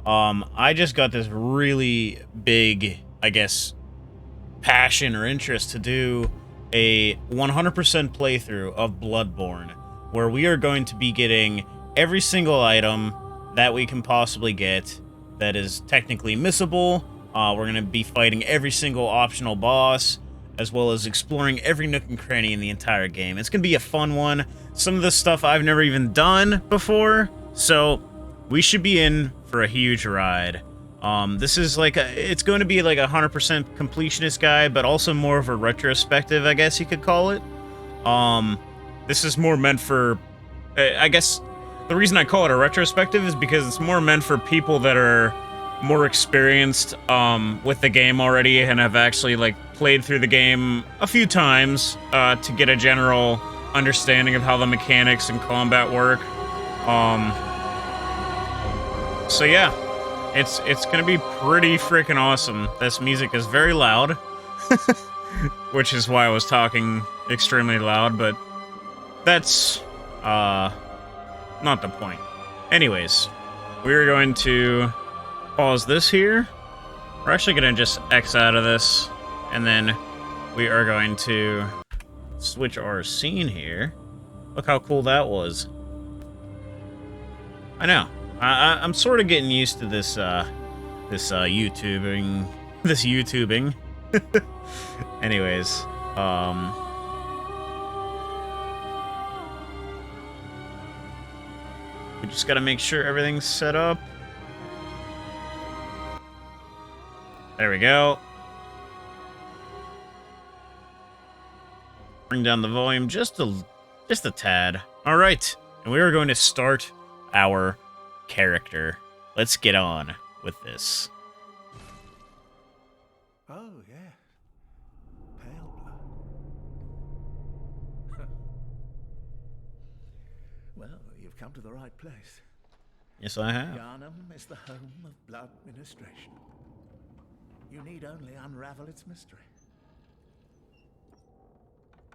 I just got this really big, I guess, passion or interest to do a 100% playthrough of Bloodborne, where we are going to be getting every single item that we can possibly get that is technically missable. We're going to be fighting every single optional boss, as well as exploring every nook and cranny in the entire game. It's going to be a fun one. Some of this stuff I've never even done before, so we should be in for a huge ride. This is like it's going to be like a 100% completionist guide, but also more of a retrospective, I guess you could call it. This is more meant for, I guess, the reason I call it a retrospective is because it's more meant for people that are more experienced, with the game already and have actually, like, played through the game a few times, to get a general understanding of how the mechanics and combat work. So yeah. It's gonna be pretty freaking awesome. This music is very loud, which is why I was talking extremely loud, but that's, not the point. Anyways, we're going to pause this here. We're actually gonna just X out of this, and then we are going to switch our scene here. Look how cool that was. I know. I'm sort of getting used to this, YouTubing. This YouTubing. Anyways, we just gotta make sure everything's set up. There we go. Bring down the volume just a tad. All right, and we are going to start our character. Let's get on with this. Oh, yeah. Pale blood. Well, you've come to the right place. Yes, I have. Yharnam is the home of blood ministration. You need only unravel its mystery.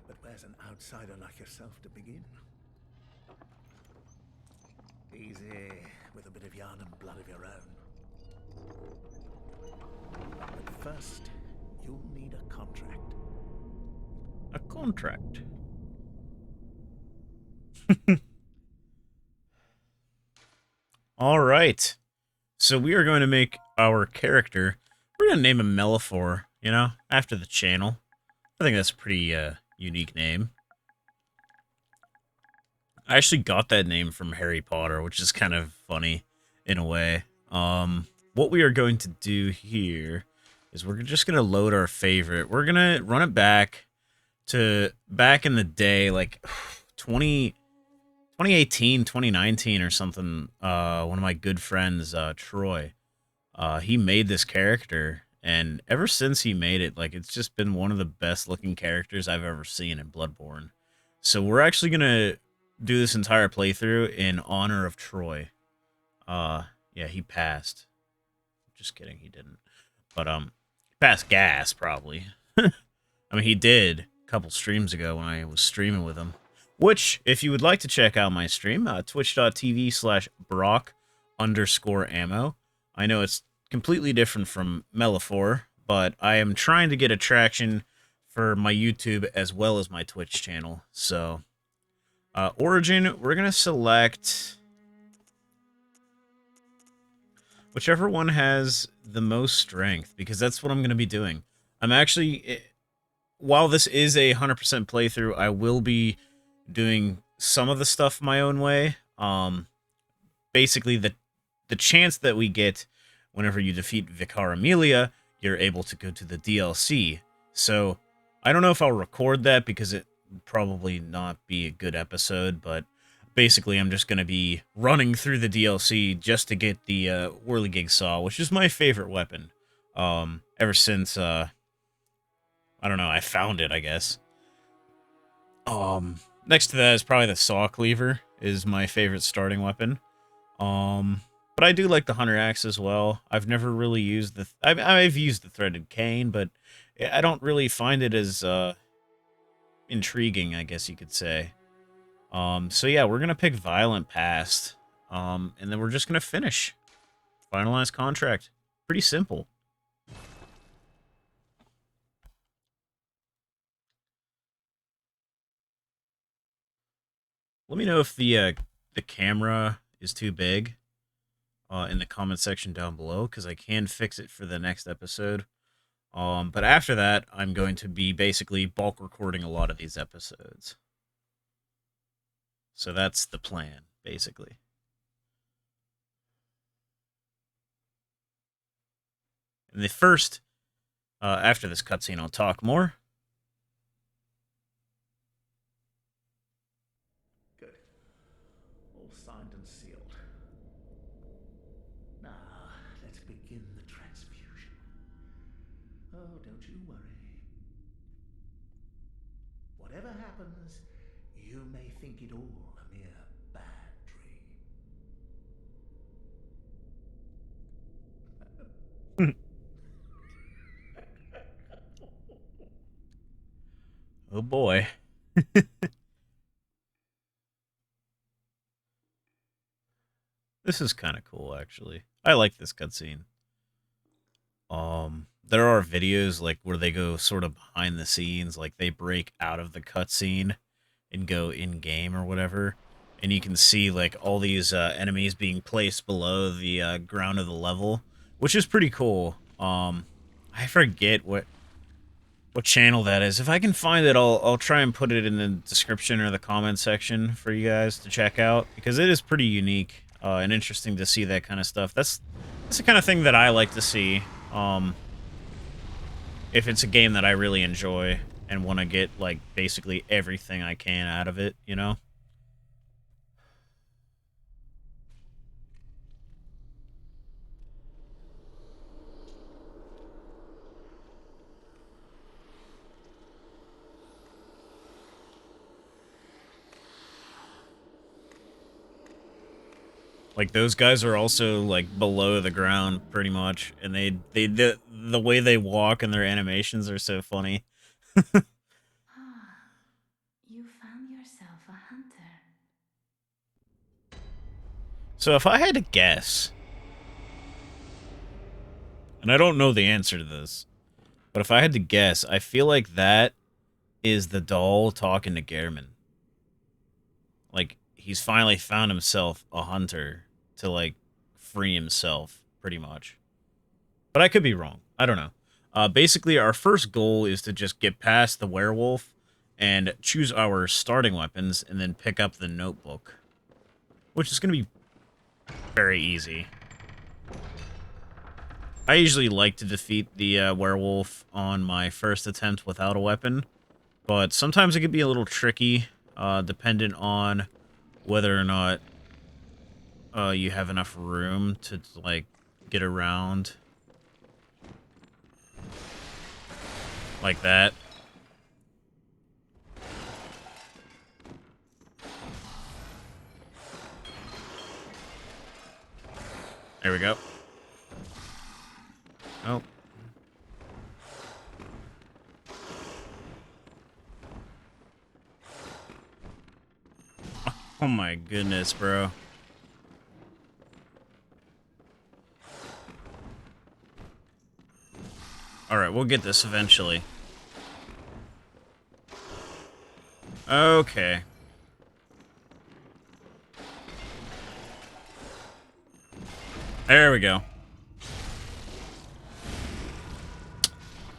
But where's an outsider like yourself to begin? Easy, with a bit of Yharnam blood of your own. But first, you'll need a contract. A contract. All right. So we are going to make our character. We're going to name him Melofor, you know, after the channel. I think that's a pretty unique name. I actually got that name from Harry Potter, which is kind of funny in a way. What we are going to do here is we're just going to load our favorite. We're going to run it back to back in the day, like 2018, 2019 or something. One of my good friends, Troy, he made this character, and ever since he made it, like, it's just been one of the best looking characters I've ever seen in Bloodborne. So we're actually going to do this entire playthrough in honor of Troy. Yeah, he passed. Just kidding, he didn't. But, passed gas, probably. I mean, he did a couple streams ago when I was streaming with him. Which, if you would like to check out my stream, twitch.tv/Brock_ammo. I know it's completely different from Melofor, but I am trying to get attraction for my YouTube as well as my Twitch channel. So, origin, we're going to select whichever one has the most strength, because that's what I'm going to be doing. I'm actually, while this is a 100% playthrough, I will be doing some of the stuff my own way. Basically, the chance that we get whenever you defeat Vicar Amelia, you're able to go to the DLC. So, I don't know if I'll record that because it would probably not be a good episode, but basically I'm just going to be running through the DLC just to get the Whirligig Saw, which is my favorite weapon. Ever since, I don't know, I found it, I guess. Next to that is probably the Saw Cleaver, is my favorite starting weapon. But I do like the Hunter Axe as well. I've never really used the... I've used the Threaded Cane, but I don't really find it as intriguing, I guess you could say. So yeah, we're going to pick Violent Past, and then we're just going to finish. Finalized contract. Pretty simple. Let me know if the camera is too big in the comment section down below, because I can fix it for the next episode. But after that, I'm going to be basically bulk recording a lot of these episodes. So that's the plan, basically. And the first, after this cutscene, I'll talk more. Good. All signed and sealed. Now, let's begin the transfusion. Oh, don't you worry. Whatever happens, you may think it all a mere bad dream. Oh boy. This is kind of cool, actually. I like this cutscene. There are videos like where they go sort of behind the scenes, like they break out of the cutscene and go in game or whatever, and you can see like all these enemies being placed below the ground of the level, which is pretty cool. I forget what channel that is. If I can find it, I'll try and put it in the description or the comment section for you guys to check out, because it is pretty unique and interesting to see that kind of stuff. That's the kind of thing that I like to see. If it's a game that I really enjoy and want to get, like, basically everything I can out of it, you know? Like, those guys are also, like, below the ground, pretty much, and the way they walk and their animations are so funny. Ah, you found yourself a hunter. So if I had to guess, and I don't know the answer to this, but if I had to guess, I feel like that is the doll talking to Gehrman. Like, he's finally found himself a hunter to, like, free himself, pretty much. But I could be wrong. I don't know. Basically, our first goal is to just get past the werewolf and choose our starting weapons and then pick up the notebook, which is going to be very easy. I usually like to defeat the werewolf on my first attempt without a weapon, but sometimes it can be a little tricky, dependent on whether or not you have enough room to, like, get around. Like that. There we go. Oh. Oh my goodness, bro. Alright, we'll get this eventually. Okay. There we go.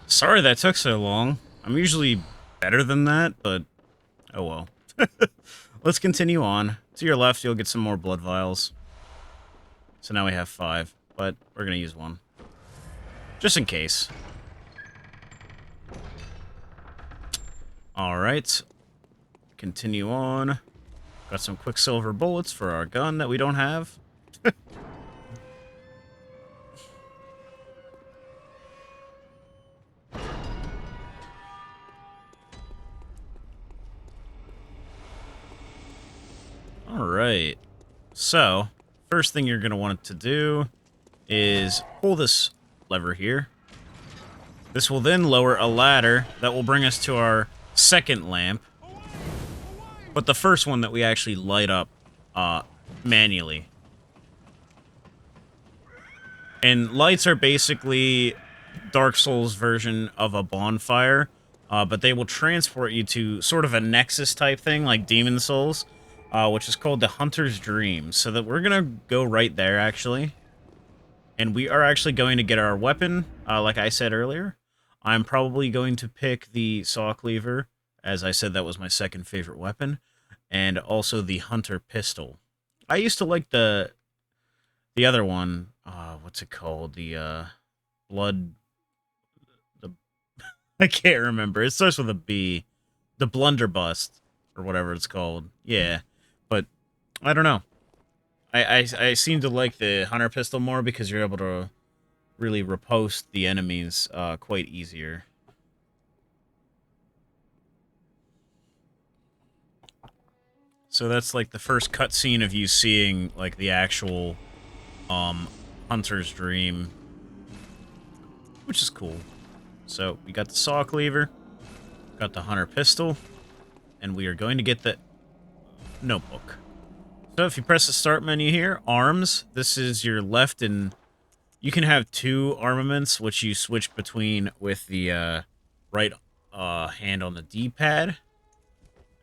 Sorry that took so long. I'm usually better than that, but oh well. Let's continue on. To your left, you'll get some more blood vials. So now we have 5, but we're gonna use 1. Just in case. Alright. Continue on. Got some quicksilver bullets for our gun that we don't have. Alright. So, first thing you're going to want to do is pull this lever here. This will then lower a ladder that will bring us to our second lamp. But the first one that we actually light up manually. And lights are basically Dark Souls version of a bonfire, but they will transport you to sort of a nexus type thing, like Demon Souls, which is called the Hunter's Dream. So that we're gonna go right there, actually. And we are actually going to get our weapon, like I said earlier. I'm probably going to pick the Saw Cleaver. As I said, that was my second favorite weapon. And also the Hunter Pistol. I used to like the other one. What's it called? The, Blood... The, I can't remember. It starts with a B. The Blunderbuss, or whatever it's called. Yeah. But, I don't know. I seem to like the Hunter Pistol more because you're able to really riposte the enemies quite easier. So that's like the first cutscene of you seeing like the actual Hunter's Dream, which is cool. So we got the Saw Cleaver, got the Hunter Pistol, and we are going to get the notebook. So if you press the start menu here, arms, this is your left, and you can have two armaments, which you switch between with the right hand on the D-pad.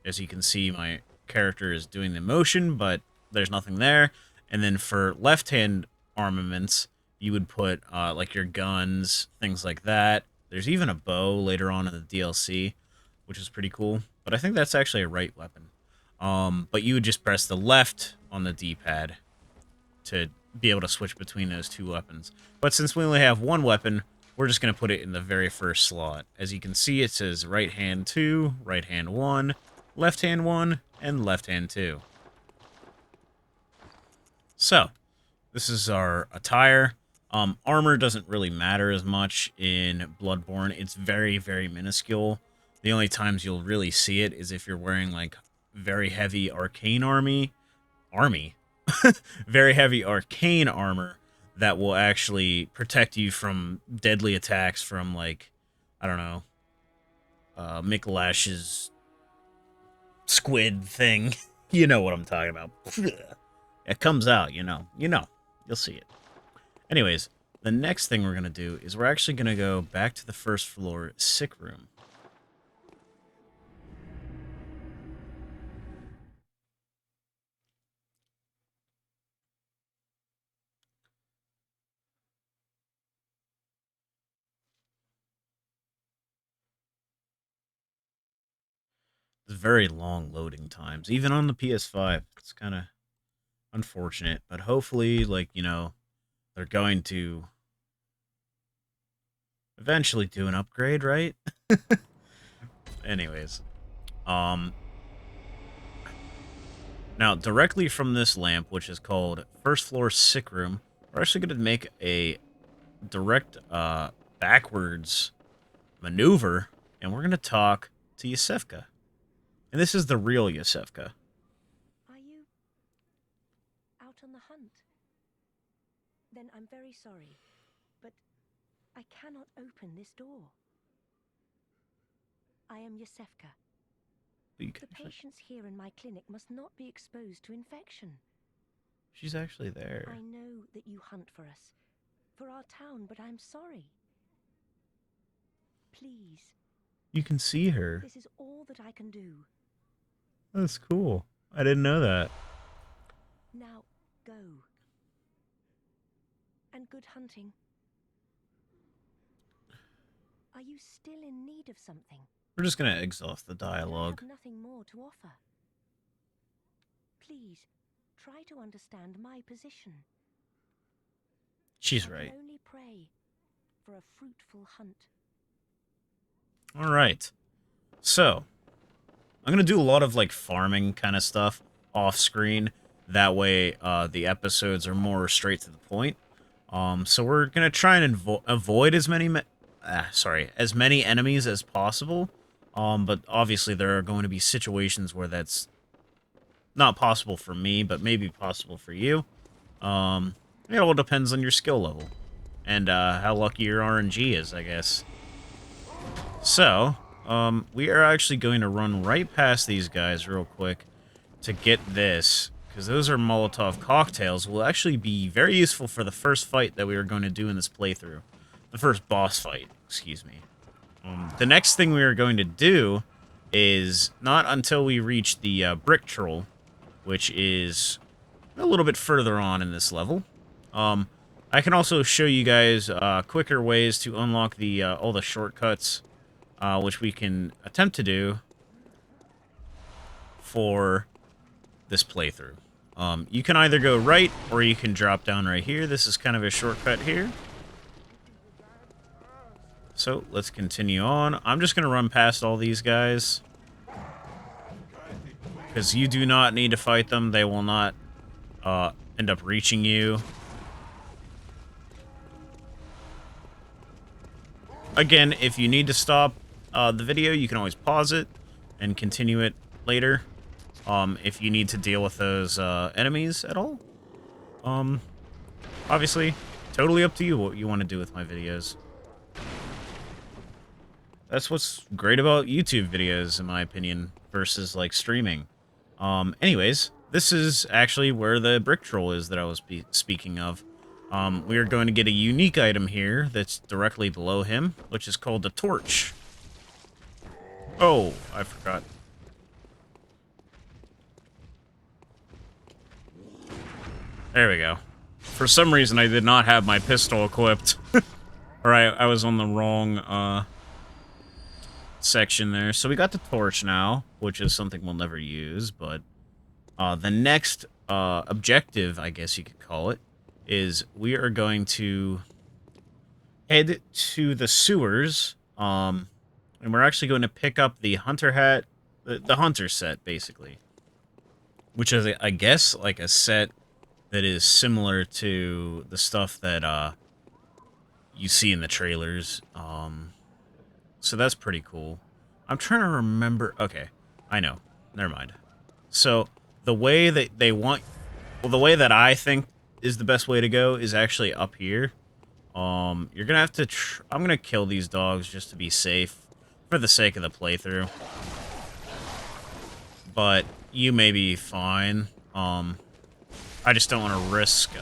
As you can see, my character is doing the motion, but there's nothing there. And then for left-hand armaments, you would put like your guns, things like that. There's even a bow later on in the DLC, which is pretty cool. But I think that's actually a right weapon. But you would just press the left on the D-pad to be able to switch between those two weapons. But since we only have one weapon, we're just going to put it in the very first slot. As you can see, it says right hand 2, right hand 1, left hand 1, and left hand 2. So, this is our attire. Armor doesn't really matter as much in Bloodborne. It's very, very minuscule. The only times you'll really see it is if you're wearing, like, very heavy arcane army. Very heavy arcane armor that will actually protect you from deadly attacks from, like, I don't know, Mikolash's squid thing. You know what I'm talking about. It comes out, you know. You'll see it. Anyways, the next thing we're going to do is we're actually going to go back to the first floor sick room. It's very long loading times, even on the PS5. It's kind of unfortunate, but hopefully, like, you know, they're going to eventually do an upgrade, right? Anyways, now directly from this lamp, which is called First Floor Sick Room, we're actually going to make a direct backwards maneuver, and we're going to talk to Yusefka. And this is the real Yusefka. Are you out on the hunt? Then I'm very sorry, but I cannot open this door. I am Yusefka. The patients here in my clinic must not be exposed to infection. She's actually there. I know that you hunt for us, for our town, but I'm sorry. Please. You can see her. This is all that I can do. That's cool. I didn't know that. Now, go. And good hunting. Are you still in need of something? We're just going to exhaust the dialogue. I have nothing more to offer. Please, try to understand my position. She's I right. can only pray for a fruitful hunt. All right. So, I'm going to do a lot of, like, farming kind of stuff off screen. That way, the episodes are more straight to the point. So we're going to try and avoid as many enemies as possible. But obviously there are going to be situations where that's not possible for me, but maybe possible for you. It all depends on your skill level and how lucky your RNG is, I guess. So, we are actually going to run right past these guys real quick to get this, because those are Molotov cocktails, will actually be very useful for the first fight that we are going to do in this playthrough. The first boss fight, excuse me. The next thing we are going to do is not until we reach the brick troll, which is a little bit further on in this level. I can also show you guys quicker ways to unlock the all the shortcuts, which we can attempt to do for this playthrough. You can either go right, or you can drop down right here. This is kind of a shortcut here. So, let's continue on. I'm just going to run past all these guys, because you do not need to fight them. They will not end up reaching you. Again, if you need to stop the video, you can always pause it and continue it later. If you need to deal with those enemies at all. Obviously, totally up to you what you want to do with my videos. That's what's great about YouTube videos, in my opinion, versus, like, streaming. Anyways, this is actually where the brick troll is that I was speaking of. We are going to get a unique item here that's directly below him, which is called the torch. Oh, I forgot. There we go. For some reason, I did not have my pistol equipped. Or I was on the wrong, section there. So we got the torch now, which is something we'll never use, but the next objective, I guess you could call it, is we are going to head to the sewers, and we're actually going to pick up the hunter hat, the hunter set, basically, which is, I guess, like a set that is similar to the stuff that you see in the trailers. So that's pretty cool. I'm trying to remember. Okay, I know. Never mind. So the way that they want, well, the way that I think is the best way to go is actually up here. You're gonna have to. I'm gonna kill these dogs just to be safe, for the sake of the playthrough. But you may be fine. I just don't want to risk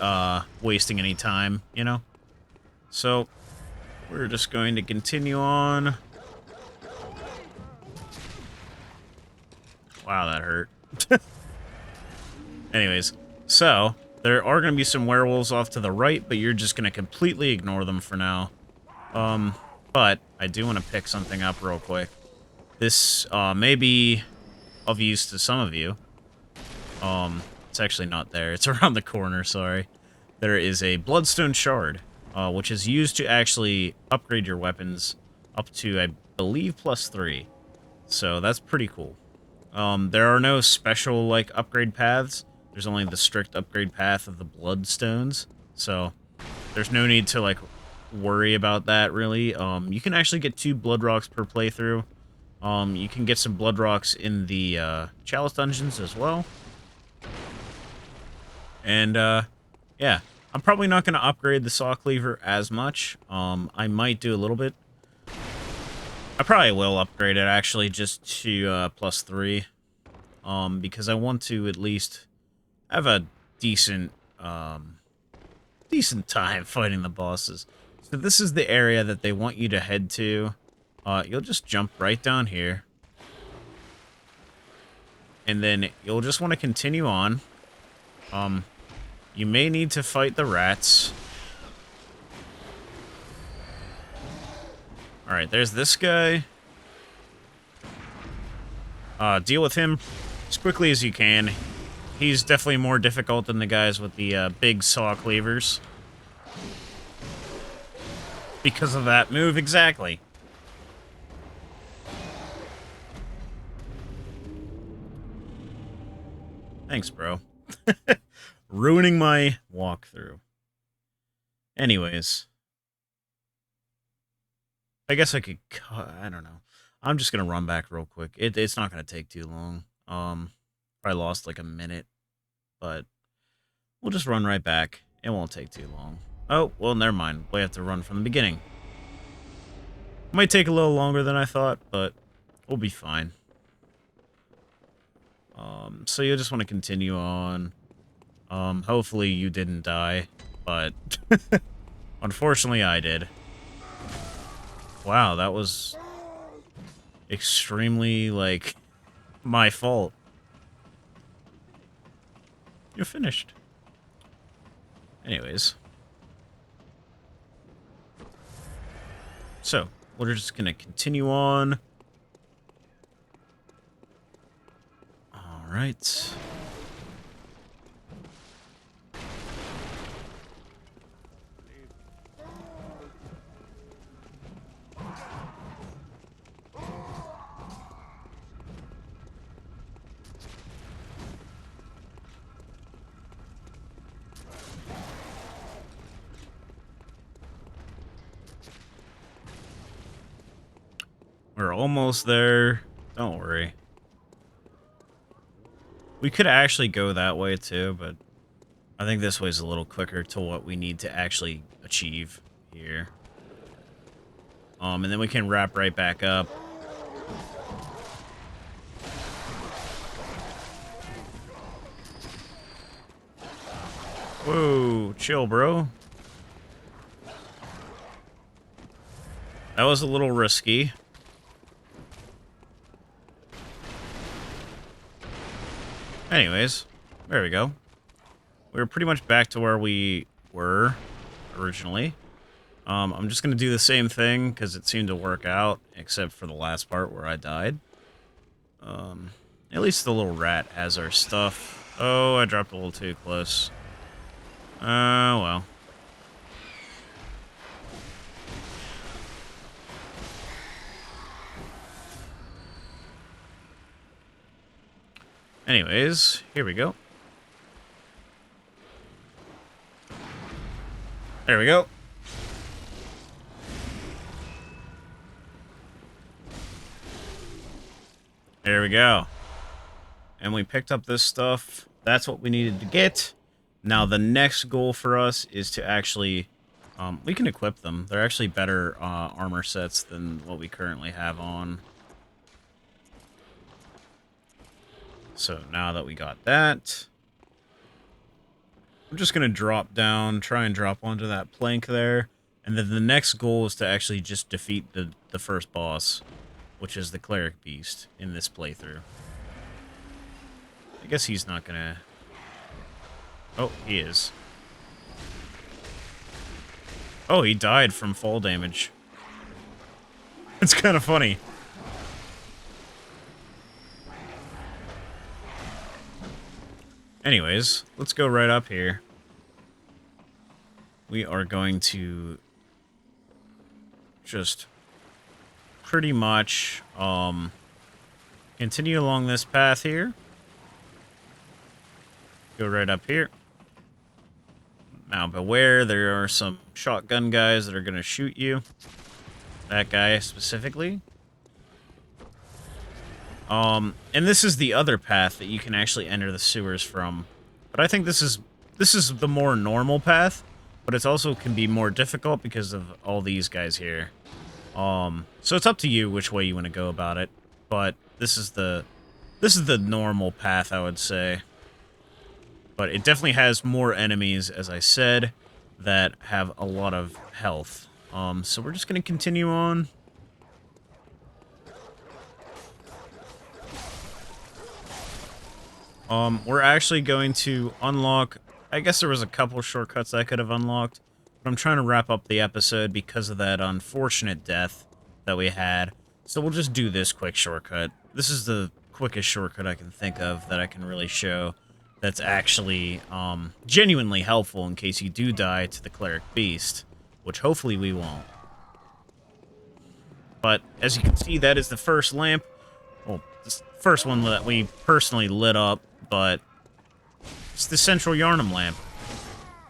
wasting any time, you know. So we're just going to continue on. Wow, that hurt. Anyways, so there are going to be some werewolves off to the right, but you're just going to completely ignore them for now. But I do want to pick something up real quick. This may be of use to some of you. It's actually not there. It's around the corner, sorry. There is a bloodstone shard, which is used to actually upgrade your weapons up to, I believe, +3. So that's pretty cool. There are no special, like, upgrade paths. There's only the strict upgrade path of the bloodstones. So there's no need to, like, worry about that, really. You can actually get 2 blood rocks per playthrough. You can get some blood rocks in the chalice dungeons as well. And, yeah. I'm probably not going to upgrade the saw cleaver as much. I might do a little bit. I probably will upgrade it, actually, just to +3. Because I want to at least have a decent time fighting the bosses. So this is the area that they want you to head to. You'll just jump right down here. And then you'll just want to continue on. You may need to fight the rats. Alright, there's this guy. Deal with him as quickly as you can. He's definitely more difficult than the guys with the big saw cleavers. Because of that move, exactly. Thanks, bro. Ruining my walkthrough. Anyways. I guess I could... I don't know. I'm just going to run back real quick. It's not going to take too long. I lost like a minute. But we'll just run right back. It won't take too long. Oh, well, never mind. We have to run from the beginning. Might take a little longer than I thought, but we'll be fine. So you'll just want to continue on. Hopefully you didn't die, but unfortunately I did. Wow, that was extremely, like, my fault. You're finished. Anyways. So, we're just gonna continue on. Alright. We're almost there. Don't worry. We could actually go that way too, but I think this way's a little quicker to what we need to actually achieve here. And then we can wrap right back up. Whoa, chill, bro. That was a little risky. Anyways, there we go. We're pretty much back to where we were originally. I'm just going to do the same thing because it seemed to work out, except for the last part where I died. At least the little rat has our stuff. Oh, I dropped a little too close. Oh, well. Anyways, here we go. There we go. There we go. And we picked up this stuff. That's what we needed to get. Now, the next goal for us is to actually... we can equip them. They're actually better armor sets than what we currently have on. So now that we got that... I'm just going to drop down, try and drop onto that plank there. And then the next goal is to actually just defeat the first boss, which is the Cleric Beast in this playthrough. I guess he's not gonna... Oh, he is. Oh, he died from fall damage. It's kind of funny. Anyways, let's go right up here. We are going to just pretty much continue along this path here. Go right up here. Now beware, there are some shotgun guys that are going to shoot you. That guy specifically. And this is the other path that you can actually enter the sewers from. But I think this is the more normal path, but it also can be more difficult because of all these guys here. So it's up to you which way you want to go about it. But this is the normal path, I would say. But it definitely has more enemies, as I said, that have a lot of health. So we're just going to continue on. We're actually going to unlock... I guess there was a couple shortcuts I could have unlocked, but I'm trying to wrap up the episode because of that unfortunate death that we had. So we'll just do this quick shortcut. This is the quickest shortcut I can think of that I can really show that's actually genuinely helpful in case you do die to the Cleric Beast, which hopefully we won't. But as you can see, that is the first lamp. Well, the first one that we personally lit up, but it's the central Yarnum lamp,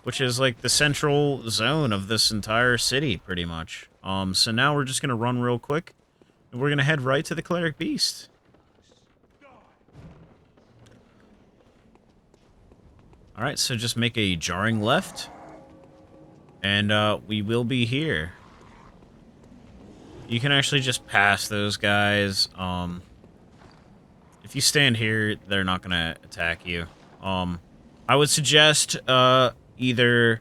which is like the central zone of this entire city, pretty much. So now we're just gonna run real quick, and we're gonna head right to the Cleric Beast. Alright, so just make a jarring left, and we will be here. You can actually just pass those guys. If you stand here, they're not gonna attack you. I would suggest either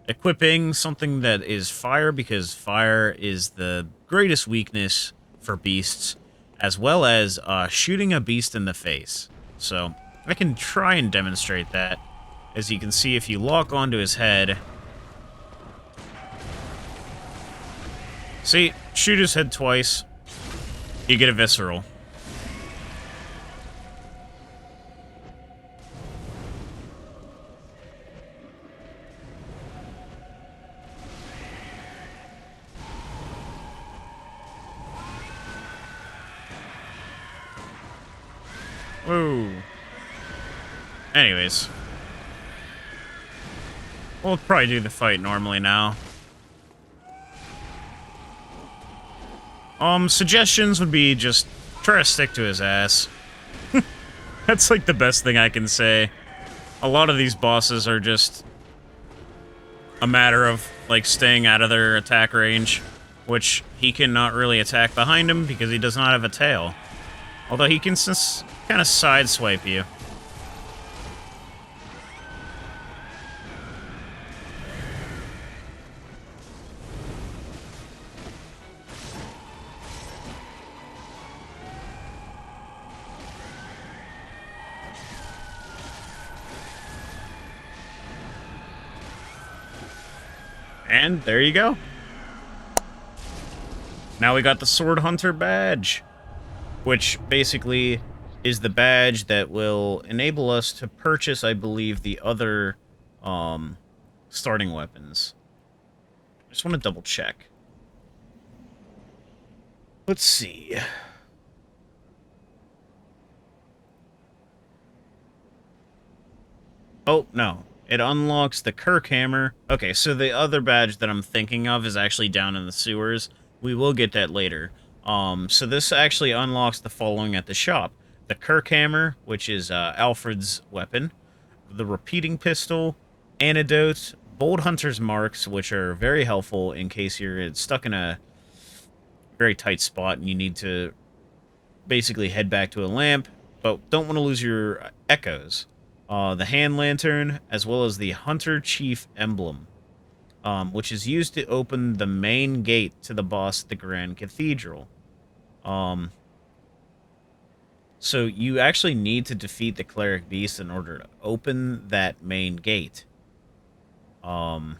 equipping something that is fire, because fire is the greatest weakness for beasts, as well as shooting a beast in the face. So I can try and demonstrate that. As you can see, if you lock onto his head... See, shoot his head twice, you get a visceral. Whoa. Anyways. We'll probably do the fight normally now. Suggestions would be just try to stick to his ass. That's like the best thing I can say. A lot of these bosses are just a matter of, like, staying out of their attack range, which he cannot really attack behind him because he does not have a tail. Although he can kind of sideswipe you. And there you go. Now we got the Sword Hunter badge, which basically is the badge that will enable us to purchase, I believe, the other starting weapons. I just want to double check. Let's see. Oh, no. It unlocks the Kirk Hammer. Okay, so the other badge that I'm thinking of is actually down in the sewers. We will get that later. So this actually unlocks the following at the shop. The Kirk Hammer, which is Alfred's weapon. The Repeating Pistol. Antidotes. Bold Hunter's Marks, which are very helpful in case you're stuck in a very tight spot and you need to basically head back to a lamp, but don't want to lose your echoes. The Hand Lantern, as well as the Hunter Chief Emblem, which is used to open the main gate to the boss at the Grand Cathedral. So you actually need to defeat the Cleric Beast in order to open that main gate. But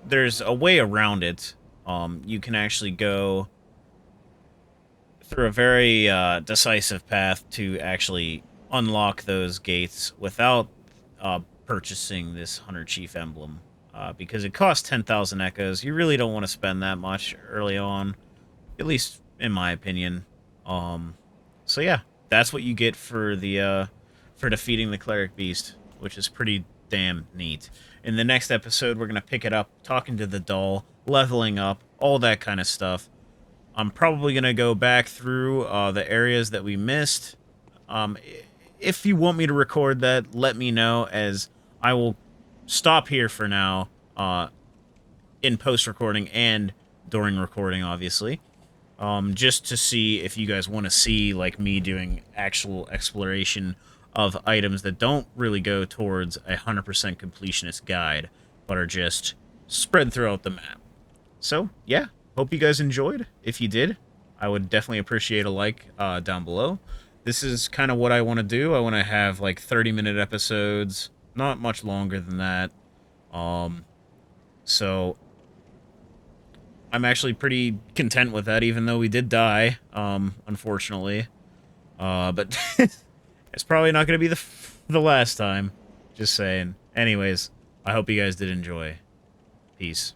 there's a way around it. You can actually go through a very decisive path to actually unlock those gates without purchasing this Hunter Chief Emblem. Because it costs 10,000 echoes. You really don't want to spend that much early on. At least in my opinion. So yeah, that's what you get for the for defeating the Cleric Beast, which is pretty damn neat. In the next episode, we're going to pick it up, talking to the doll, leveling up, all that kind of stuff. I'm probably going to go back through the areas that we missed. If you want me to record that, let me know, as I will stop here for now in post-recording and during recording, obviously. Just to see if you guys want to see, like, me doing actual exploration of items that don't really go towards a 100% completionist guide, but are just spread throughout the map. So, yeah. Hope you guys enjoyed. If you did, I would definitely appreciate a like down below. This is kind of what I want to do. I want to have like 30-minute episodes, not much longer than that. So I'm actually pretty content with that, even though we did die, unfortunately. But it's probably not going to be the last time. Just saying. Anyways, I hope you guys did enjoy. Peace.